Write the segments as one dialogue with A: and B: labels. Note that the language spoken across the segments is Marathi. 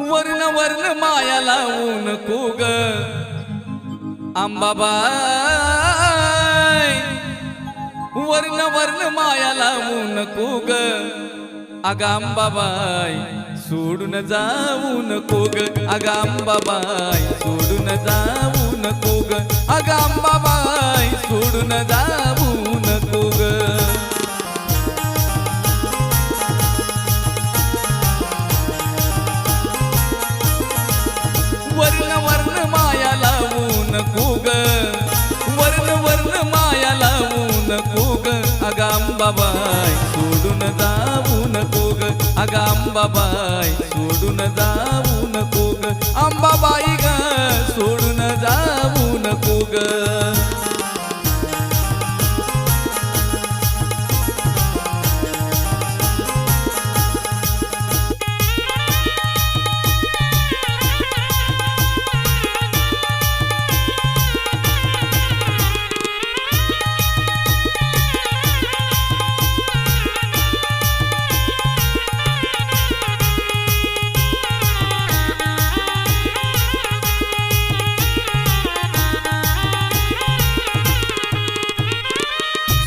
A: वर्ण वर्ण माया लावू नको ग अंबाबाई, वर्ण वर्ण माया लावू नको ग अगं अंबाबाई, सोडून जाऊ नको ग अगं अंबाबाई, सोडून जाऊ नको ग अगं अंबाबाई, सोडून जाऊ नको ग। वर्ण वर्ण माया लावू नको ग, वर्ण वर्ण माया लावू नको ग अगं अंबाबाई, सोडून जाऊ नको ग अगं अंबाबाई, सोडून जाऊ नको ग अंबाबाई ग, सोडून जाऊ नको ग।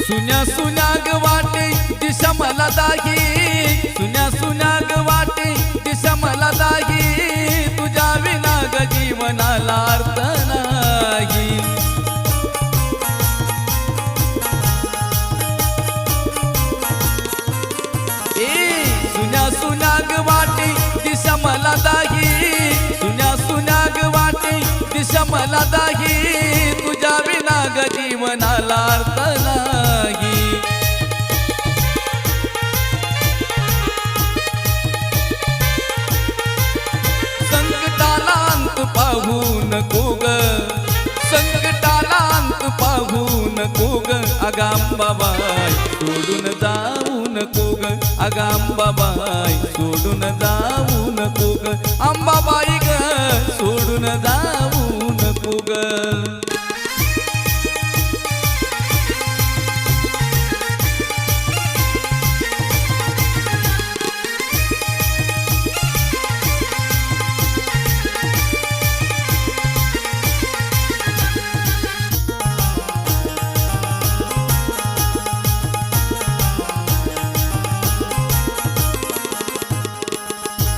A: सुन्या सुन्या ग वाटे दिशा मला दाही, सुन्या सुन्या ग वाटे दिशा मला दाही, तुझ्या विना ग जीवनाला अर्थ नाही। सुन्या सुन्या ग वाटे दिशा मला दाही, सुन्या सुन्या ग वाटे दिशा मला दाही, तुझ्या विना ग जीवनाला अर्थ नाही। संकटाला अंत पाहू नको ग, संकटाला अंत पाहू नको ग अगं अंबाबाई, सोडून जाऊ नको ग अगं अंबाबाई, सोडून जाऊ नको ग अंबाबाई ग, सोडून जाऊ नको ग।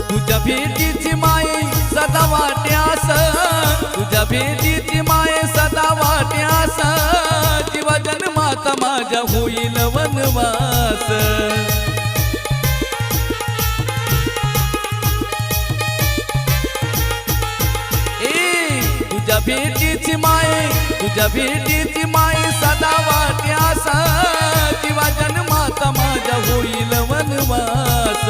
A: तुझ्या भेटीची माये सदा वाट्यास, तुझ्या भेटीची माये सदा वाट्यास, जीवा जन्माता माझ्या होईल वनवास। तुझ्या भेटीची माये, तुझ्या भेटीची माये सदा वाट्यास, जीवा जन्माता माझ्या होईल वनवास।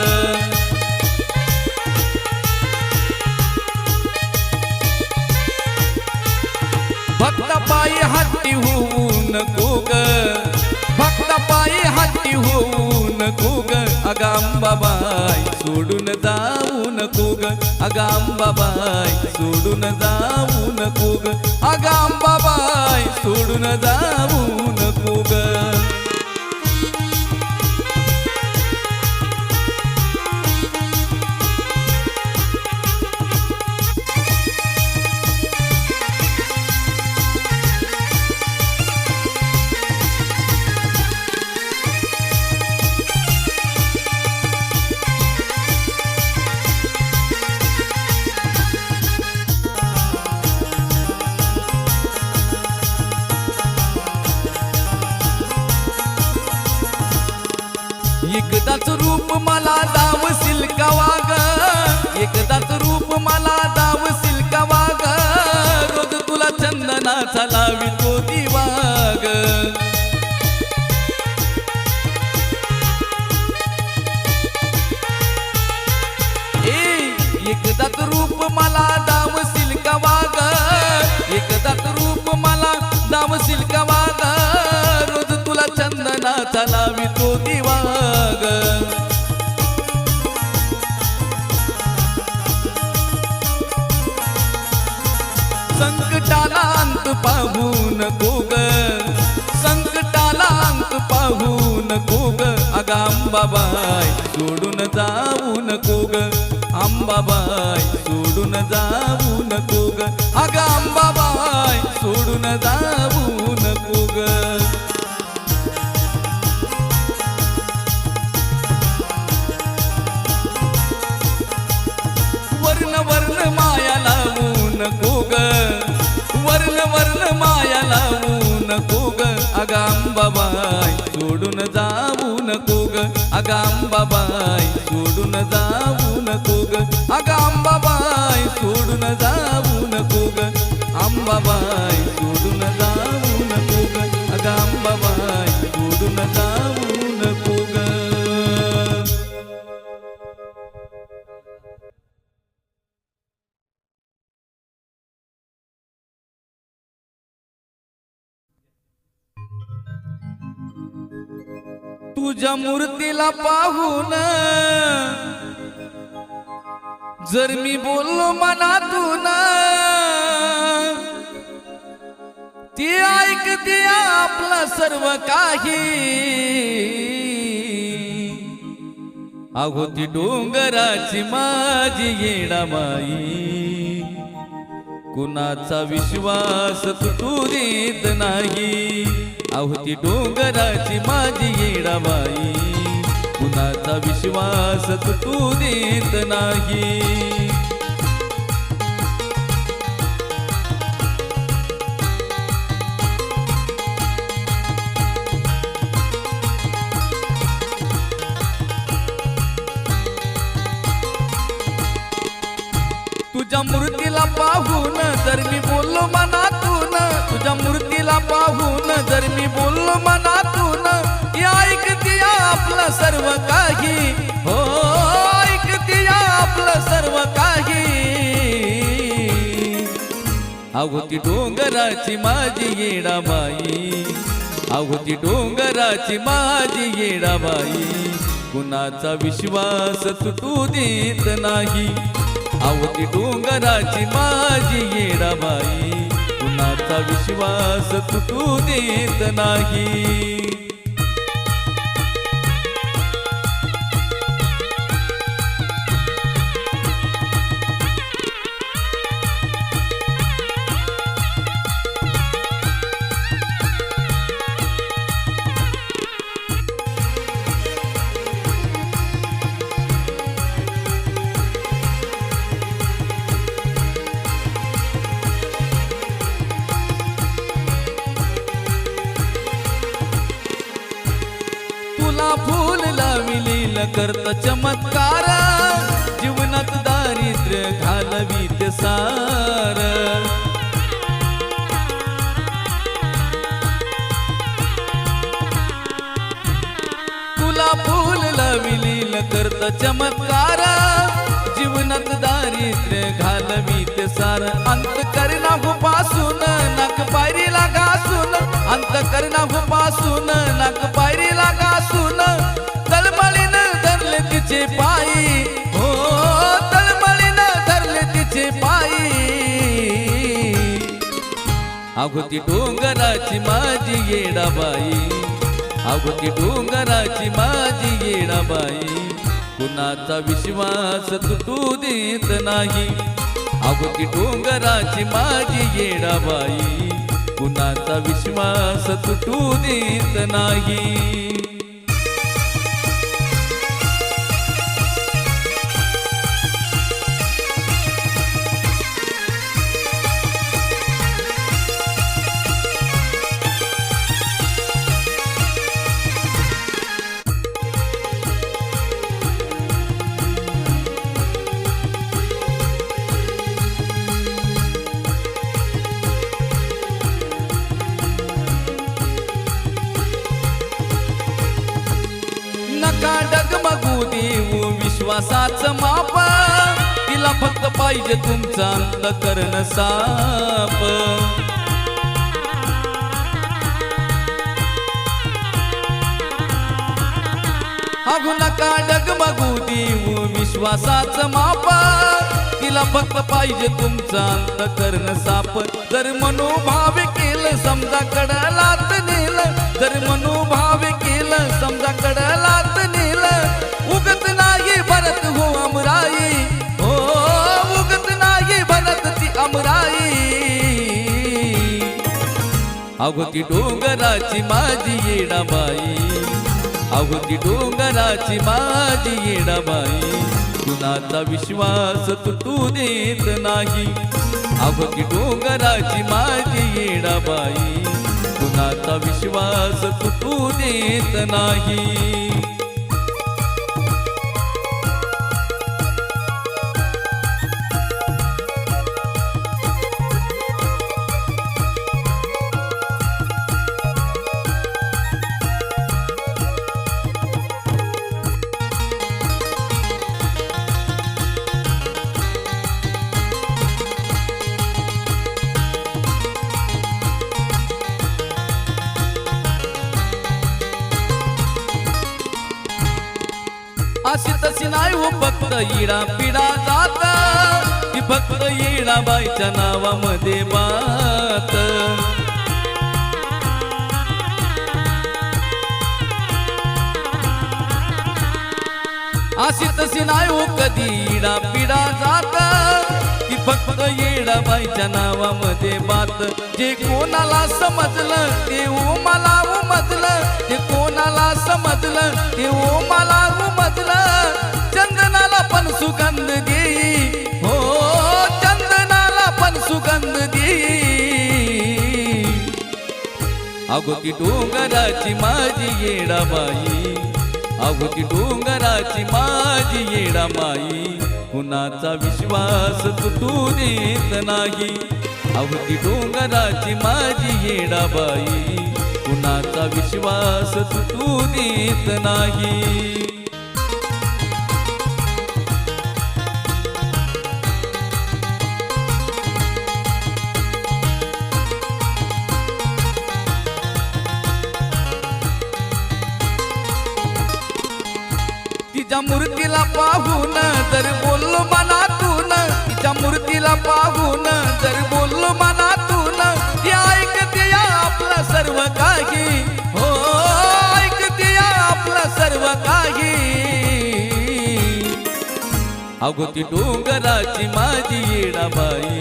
A: भक्त पायी हट्टी होऊ नको ग, भक्त पायी हट्टी होऊ नको ग अगं अंबाबाई, सोडून जाऊ नको ग अगं अंबाबाई, सोडून जाऊ नको ग अगं अंबाबाई, सोडून जाऊ नको ग। एकदाच रूप मला दावशील का वाग, एकदाच रूप मला दावशील का वाग, रोज तुला चंदनाचा लावितो दिवाग। एकदाच रूप मला दावशील का वाग, एकदाच रूप मला दावशील का वाग, रोज तुला चंदनाचा लावितो दिवाग। संकटाला अंत पाहू नको ग, संकटाला अंत पाहू नको ग अगं अंबाबाई, सोडून जाऊ नको ग अंबाबाई सोडून जाऊ नको ग अग अंबाबाई सोडून जाऊ नको ग वर्ण वर्ण माया लावू नको ग वर्ण वर्ण माया लावू नको ग अग अंबाबाई सोडून जाऊ नको ग अग अंबाबाई सोडून जाऊ नको ग अग अंबाबाई सोडून जाऊ नको ग अंबाबाई सोडून जाऊ नको ग अग अंबाबाई सोडून जाऊ नको ग तुझ्या मूर्तीला पाहून जर मी बोललो मनातून ती ऐकते आपलं सर्व काही अगो ती डोंगराची माझी येडाबाई कुणाचा विश्वास तुटू देत नाही अहो ती डोंगराची माझी येडाबाई कुणाचा विश्वास तुटू देत नाही तुझ्या मूर्तीला पाहून जर मी बोललो मनातून तुझ्या मूर्तीला पाहून जर मी बोललो मनातून ऐकते आपलं सर्व काही हो ऐकते आपलं सर्व काही अहो ती डोंगराची माझी येडाबाई अहो ती डोंगराची माझी येडाबाई कुणाचा विश्वास तुटू देत नाही अहो ती डोंगराची माझी येडाबाई कुणाचा विश्वास तुटू देत नाही फूल लाविलेल करत चमत्कार जीवनात दारिद्र्य घालवीत सार तुला फूल लाविलेल करत चमत्कार जीवनात दारिद्र्य घालवीत सार अंत करना पासून नाक पायरीला घासून अंत करना पासून नाक पायरीला घासून तळमळीनं धरले तिचे पायी हो तळमळीनं धरले तिचे पायी अगो ती डोंगराची माझी येडाबाई अगो ती डोंगराची माझी येडाबाई कुणाचा विश्वास तुटू देत नाही अगो ती डोंगराची माझी येडाबाई कुणाचा विश्वास तुटू देत नाही नका डगमगू देऊ विश्वासाचं माप तिला फक्त पाहिजे तुमचा अंतःकरण साप अगो नका डगमगू देऊ विश्वासाचं माप तिला फक्त पाहिजे तुमचा अंतःकरण साप जर मनोभाव केलं समजा कडलात नेलं जर मनोभाव केलं समजा कडलात नेलं उगत नाही भरत हो अमराई अगो ती डोंगराची माझी येडाबाई, अगो ती डोंगराची माझी येडाबाई, कुणाचा विश्वास तुटू देत नाही. अगो ती डोंगराची माझी येडाबाई, कुणाचा विश्वास तुटू देत नाही. अशी तशी नाही हो फक्त इडा पिडा जात, ती फक्त येडाबाईच्या नावामध्ये बात. अशी तशी नाही हो कधी इडा पिडा जात, ती फक्त येडाबाईच्या नावामध्ये बात. जे कोणाला समजलं ते मला उमजलं, जे कोणाला समजलं ते मला उमजलं. चंदनाला पण सुगंध देई, हो चंदनाला पण सुगंध देई. अगो ती डोंगराची माझी येडाबाई, अगो ती डोंगराची माझी येडाबाई, कुणाचा विश्वास तुटू देत नाही. अगो ती डोंगराची माझी येडाबाई, कुणाचा विश्वास तुटू देत नाही. तिच्या मूर्तीला पाहून जर बोललो मनातून, तिच्या मूर्तीला पाहून जर बोललो मनातून, ती ऐकते या आपलं सर्व काही, हो ऐकते या आपलं सर्व काही. अगो ती डोंगराची माझी येडाबाई,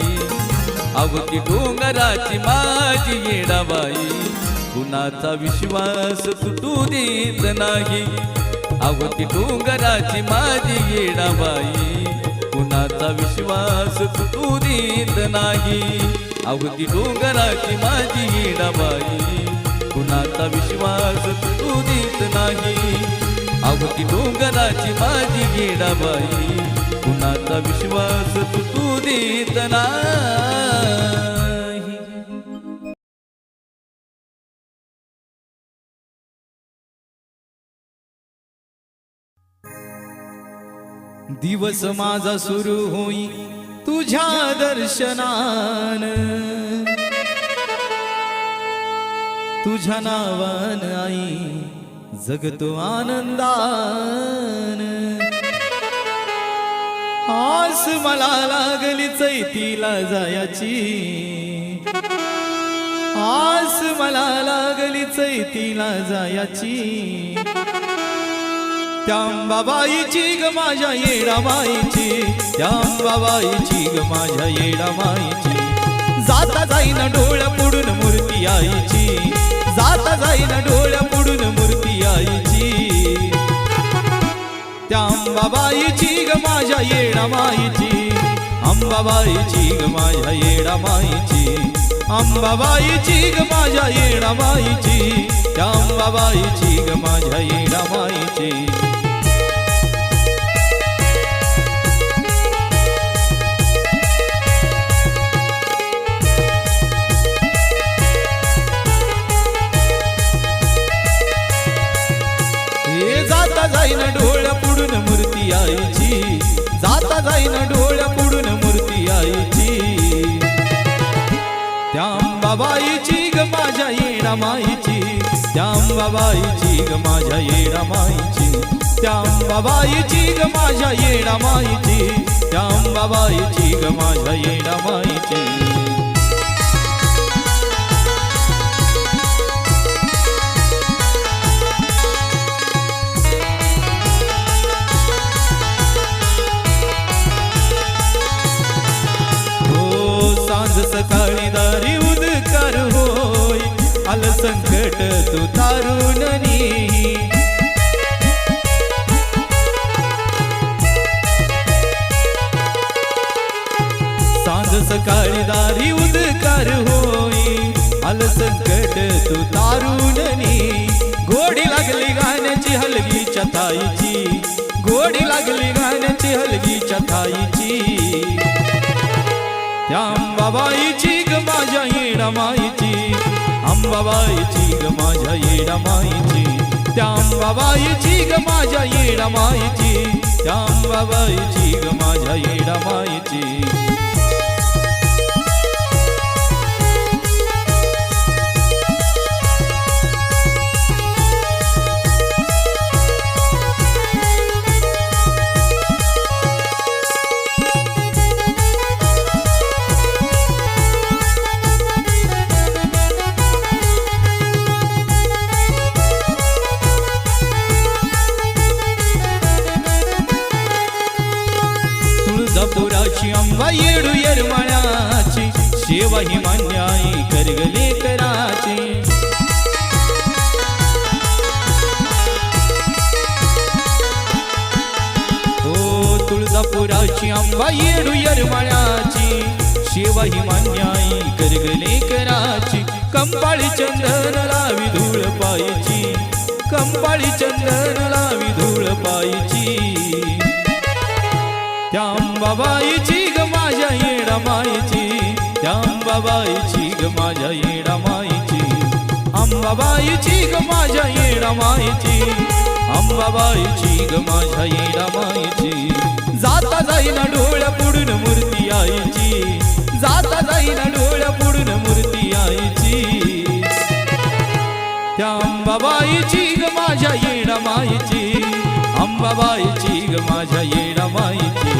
A: अगो ती डोंगराची माझी येडाबाई, कुणाचा विश्वास तुटू देत नाही. अगो ती डोंगराची माझी येडाबाई, कुणाचा विश्वास तुटू देत नाही. अगो ती डोंगराची माझी येडाबाई, कुणाचा विश्वास तुटू देत नाही. अगो ती डोंगराची माझी येडाबाई, कुणाचा विश्वास तुटू देत नाही.
B: दिवस माझा सुरू होई तुझ्या दर्शनान, तुझ्या नावान आई जगतो आनंदान. आस मला लागली चैतीला जायाची, आस मला लागली चैतीला जायाची. त्या अंबाबाईची ग माझ्या येडाबाईची, त्या अंबाबाईची ग माझ्या येडाबाईची. जाता जाईन डोळ्या पुढून मूर्ती आईची, जाता जाईन डोळ्या पुढून मूर्ती आईची. त्या अंबाबाईची ग माझ्या येडाबाईची, अंबाबाईची ग माझ्या येडाबाईची, अंबाबाईची ग माझ्या येडाबाईची, त्या अंबाबाईची ग माझ्या येडाबाईची. जाता जाईन डोळ्या पुढून मूर्ती आईची, जाता जाईन डोळ्या पुढून मूर्ती आईची. त्या अंबाबाईची ग माझ्या येडाबाईची, त्या अंबाबाईची ग माझ्या येडाबाईची, त्या अंबाबाईची ग माझ्या येडाबाईची, त्या अंबाबाईची ग माझ्या येडाबाईची. सांज सकाळी दारी उदकार होय, संकट तू तारून नी सांज सकाळी दारी उदकार होई आल संकट तू तारून नी घोडी लागली गाण्याची हलगीच्या थाईची घोडी लागली गाण्याची हलगीच्या थाईची त्या अंबाबाईची ग माझ्या येडामाईची अंबाबाईची ग माझ्या येडामाईची त्या अंबाबाईची ग माझ्या येडामाईची त्या अंबाबाईची ग माझ्या येडामाईची तुळजापुराची अंबा येडू येरमाळ्याची सेवा ही मान्याई करगले कराची ओ तुळजापुराची अंबा येडू येरमाळ्याची सेवा ही मान्याई करगले कराची कंपाळी चंदन लावी धूळ पायची कंपाळी चंदन लावी धूळ पायची त्या अंबाबाईची ग माझ्या येडामाईची त्या अंबाबाईची ग माझ्या येडामाईची अंबाबाईची ग माझ्या येडामाईची अंबाबाईची ग माझ्या येडामाईची जाता जाईना डोळ्या पुढून मूर्ती आईची जाता जाईना डोळ्या पुढून मूर्ती आईची त्या अंबाबाईची ग माझ्या येडामाईची अंबाबाईची ग माझ्या येडामाईची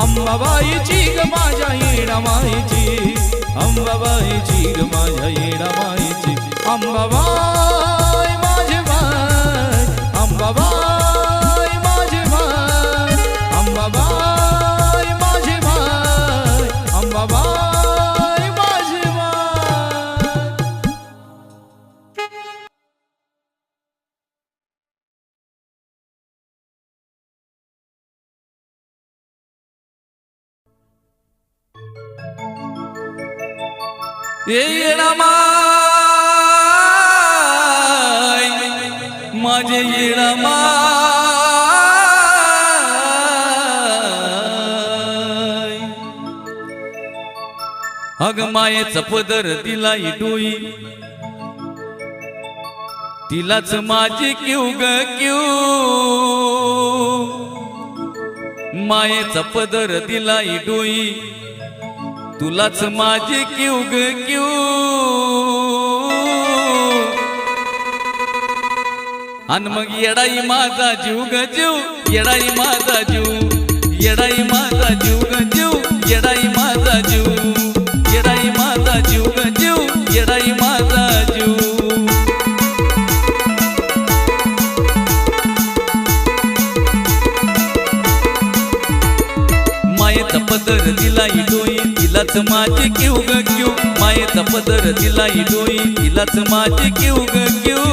B: अंबाबाईची ग माझ्या येडामाईची अंबाबाईची ग माझ्या येडामाईची अंबाबाई माझी माय अंबाबाई माझी माय अंबाबाई माझी माय अंबाबाई माझी माय
A: येडामाय माझे येडामाय अग मायेचा पदर दिलाई डोई तिलाच माझी क्यू ग क्यू मायेचा पदर दिलाई डोई तुलाच माझी क्यू ग क्यू अन मग येडाई माझा जीव ग जीव येडाई माझा जीव येडाई माझा जीव ग जीव येडाई माझा जीव येडाई माझा जीव ग जीव येडाई माझा जीव मायेचा पदर दिलाई डोई तिलाच माझी क्यू ग क्यू मायेचा पदर दिलाई डोई तिलाच माझी क्यू ग क्यू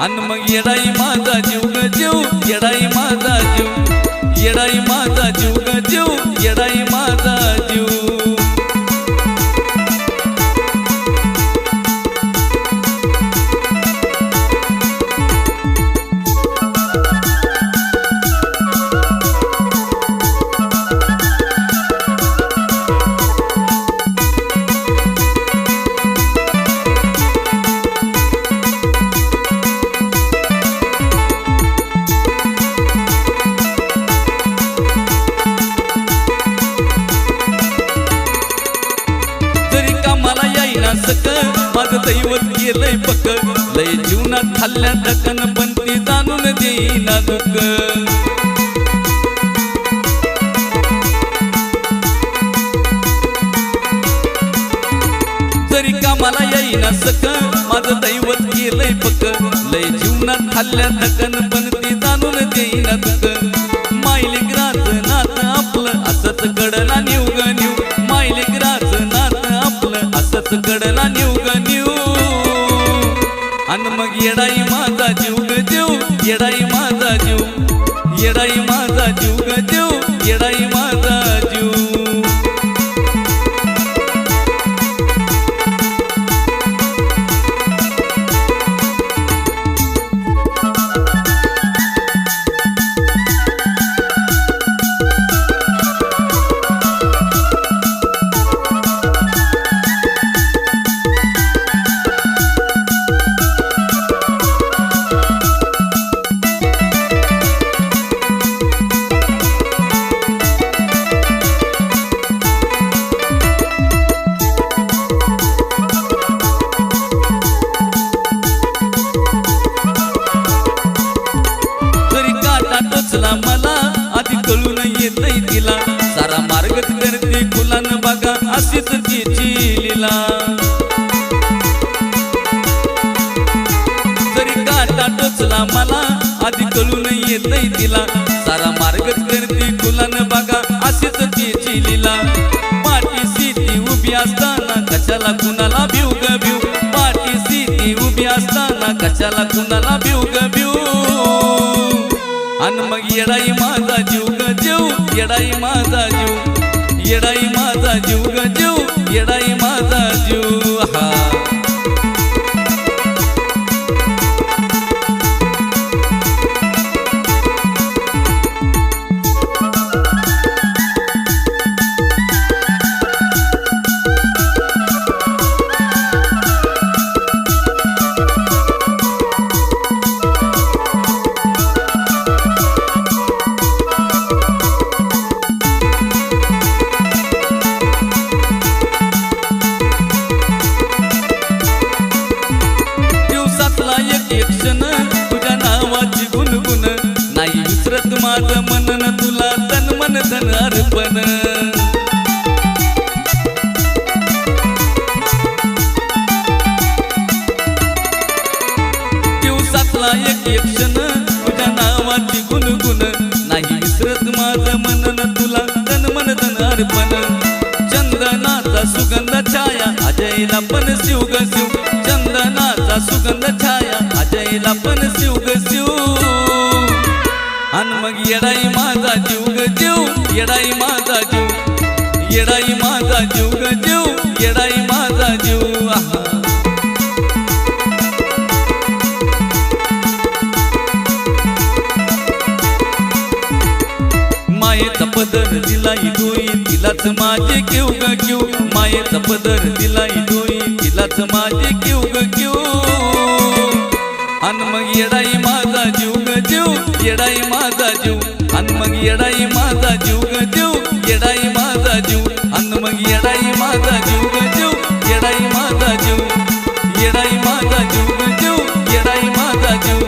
A: अन मग येडाई माझा जीव ग जीव येडाई माझा जीव येडाई माझा जीव ग जीव येडाई माझा जीव माझं दैवत गेलंय पक लय जीवनात खाल्ल्या ढकन पण ती जाणून देईना दुःख जरी कामाला येईना सक माझं दैवत गेलंय पक लय जीवनात खाल्ल्या ढकन पण ती जाणून देईना दुःख मायलेकराचं नात आपलं असंच कडला निव ग निव मायलेकराचं नात आपलं असंच कडला निव ग निव येडाई माझा जीव, येडाई माझा जीव ग जीव, येडाई माझा जीव. मला आधी कळून येतय तिला, सारा मार्गच करते फुलान बघा अशीच तिची लीला. जरी काटा टोचला मला आधी कळून येतय तिला, सारा मार्गच करते फुलान बघा अशीच तिची लीला. पाठीशी ती उभी असताना कशाला कुणाला भिव ग भिव, पाठीशी ती उभी असताना कशाला कुणाला भिव ग भिव. अन मग येडाई माझा जीव ग जीव, येडाई माझा जीव, येडाई माझा जीव ग जीव, येडाई माझा जीव. हा तुझ्या नावाची गुणगुण नाही विसरत माझं मनन, तुला तन मन धन अर्पण. दिवसातला एक क्षण तुझ्या नावाची गुणगुण नाही विसरत माझं मनन, तुला तन मन धन अर्पण. चंदनाचा सुगंध छाया अजयला पण शिव ग शिव, चंदनाचा सुगंध छाया अजयला पण शिव ग शिव. अन मग येडाई माझा जीव ग जीव, येडाई माझा जीव, येडाई माझा जीव ग जीव, येडाई माझा जीव. आहा मायेचा पदर दिलाई डोई तिलाच माझे घेऊ ग घेऊ, मायेचा पदर दिलाई डोई तिलाच माझे घेऊ ग घेऊ. अन मग येडाई माझा जीव ग जीव, येडाई माझा जीव, अन मग येडाई माझा जीव ग जीव, येडाई माझा जीव. अन मग येडाई माझा जीव ग जीव, येडाई माझा जीव, येडाई माझा जीव ग जीव, येडाई माझा जीव,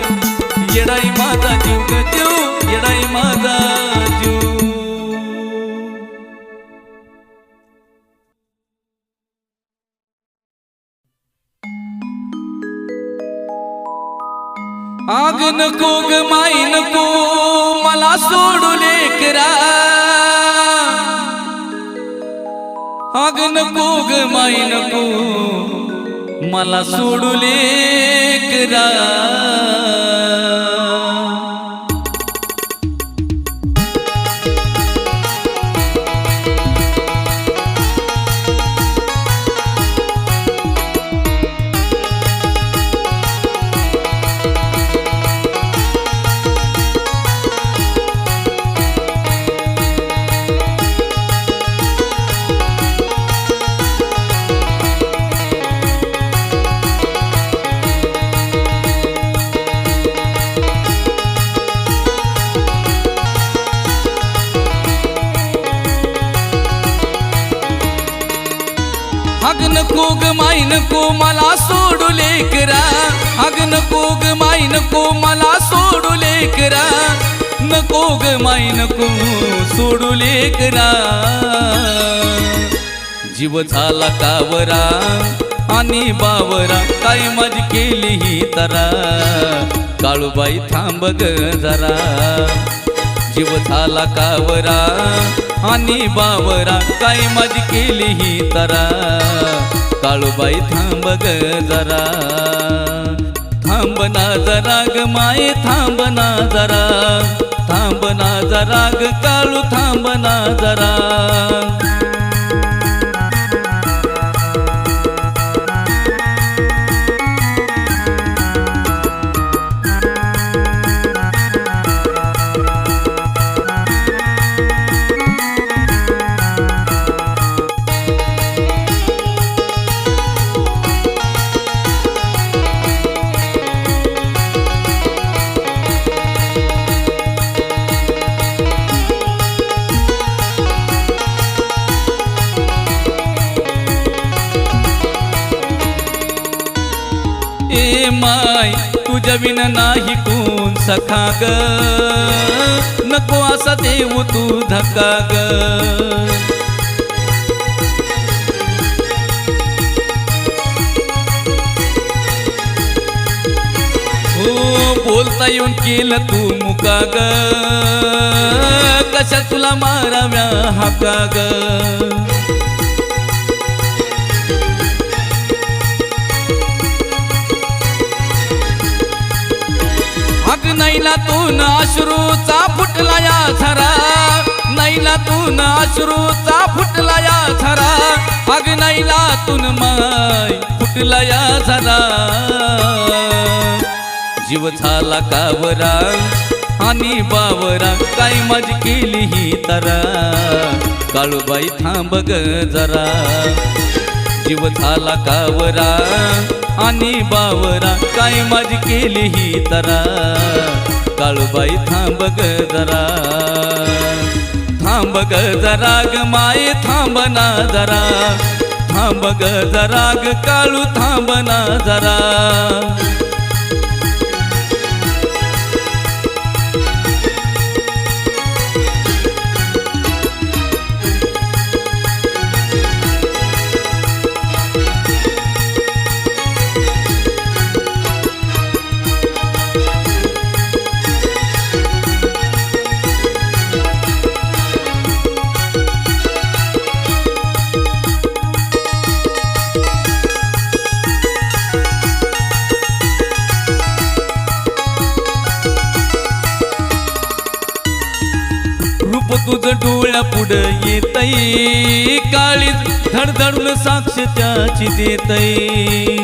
A: येडाई माझा जीव ग जीव, येडाई माझा जीव. आग नको ग माई नको मला सोडू लेकरा, आग नको ग माई नको मला सोडू लेकरा. आग नको ग माई नको मला सोडू लेकरा, आग नको ग माई नको मला सोडू लेकरा, नको ग माई नको सोडू लेकरा. जीव झाला कावरा आणि बावरा, काय माझी केली ही तरा, काळूबाई थांब ग जरा. जीव झाला कावरा आणि बावरा, काय माझी केली ही तरा, काळूबाई थांब ग जरा. थांब ना जरा ग माये थांब ना जरा, थांब ना जरा ग काळू थांब ना जरा. ए माय तुझ्या विन नाही कोण सखा ग, नको असा देऊ तू धक्का ग. हो बोलता येऊन केलं तू मुका ग, कशा तुला माराव्या हाका ग. अग नैनातून अश्रूचा फुटला या झरा, नैनातून अश्रूचा फुटला या झरा. अग नैनातून माय फुटला या झरा. जीव झाला कावरा आणि बावरा, काय माझी केली ही तरा. काळूबाई थांब ग जरा. जीव झाला कावरा आणि बावरा, काय माझी केली ही तरा. काळूबाई थांब ग जरा, थांब ग जरा ग माये थांब ना जरा, थांब ग जरा ग काळू थांब ना जरा. रूप तुझं डोळ्या पुढं येतई, काळीच धडधडून साक्ष त्याची देतई.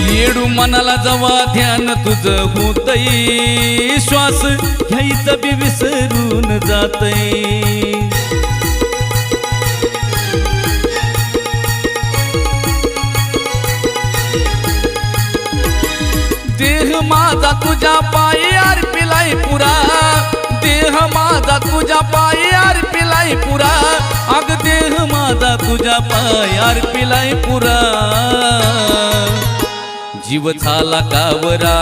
A: येडू मनाला जवा ध्यान तुझं होतई, श्वास घ्यायचं बी विसरून जातई. देह माझा तुझ्या पायी अर्पिलाय पुरा, देह माझा तुझ्या पायी अर्पिलाय पुरा. अग देह माझा तुझ्या पायी अर्पिलाय पुरा. जीव झाला कावरा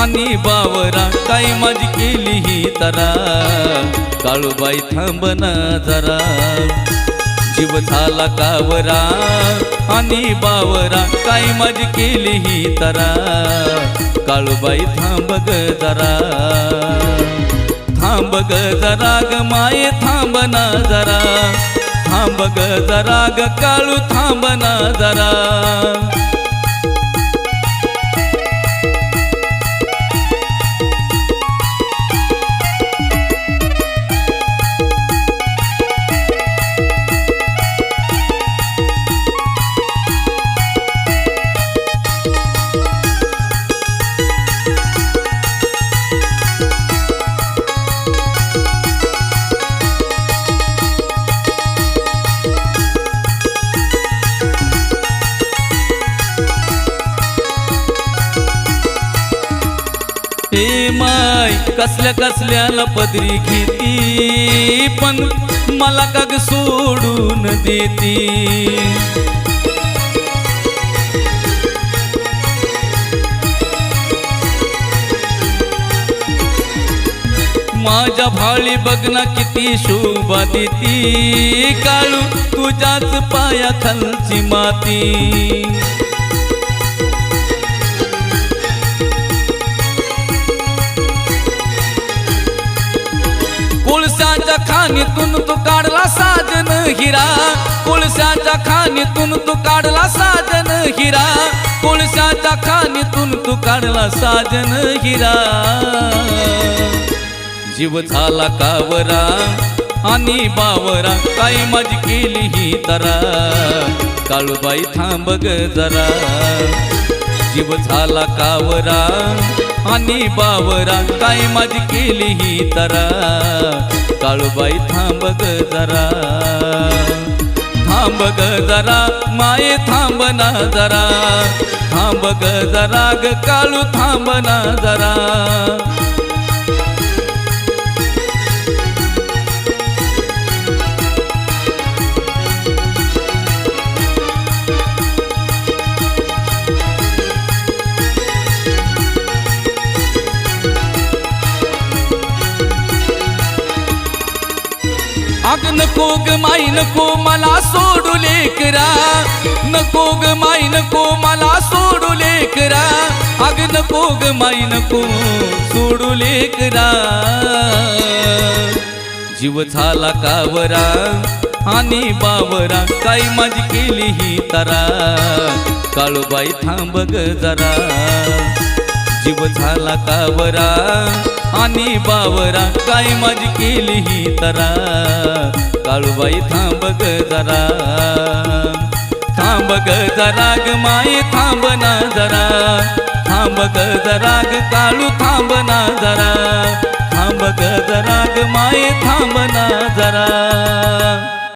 A: आणि बावरा, काय माझी केली ही तरा. काळूबाई थांब ना जरा. जीव झाला कावरा आणि बावरा, काय माझी केली ही तरा. काळूबाई थांब ग जरा, थांब ग जरा ग माये थांब ना जरा, थांब ग जरा ग काळू थांब ना जरा. हे माय कसल्या कसल्याला पदरी घेती, पण मला का ग सोडून देती. माझ्या भाळी बघना किती शोभा देती, काळू तुझ्याच पाया खालची माती. कोळशाच्या खाणीतून तू काढला साजन हिरा कोळशाच्या खाणीतून तू काढला साजन हिरा कोळशाच्या खाणीतून तू काढला साजन हिरा जीव झाला कावरा आणि बावरा काय माझी केली ही तरा काळूबाई थांब ग जरा जीव झाला कावरा आणि बावरा काय माझी केली ही तरा काळूबाई थांब ग जरा थांब ग जरा माये थांब ना जरा थांब ग जरा ग काळू थांब ना जरा अग नको ग माई नको मला सोडू लेकरा नको ग माई नको मला सोडू लेकरा अग नको ग माई नको सोडू लेकरा जीव झाला कावरा आणि बावरा काय माझी केली ही तरा काळूबाई थांब ग जरा जीव झाला कावरा आणि बावरा काय माझी केली ही तरा काळूबाई थांब ग जरा थांब ग जरा ग माई थांब ना जरा थांब ग जरा ग काळू थांब ना जरा थांब ग जरा ग माई थांब ना जरा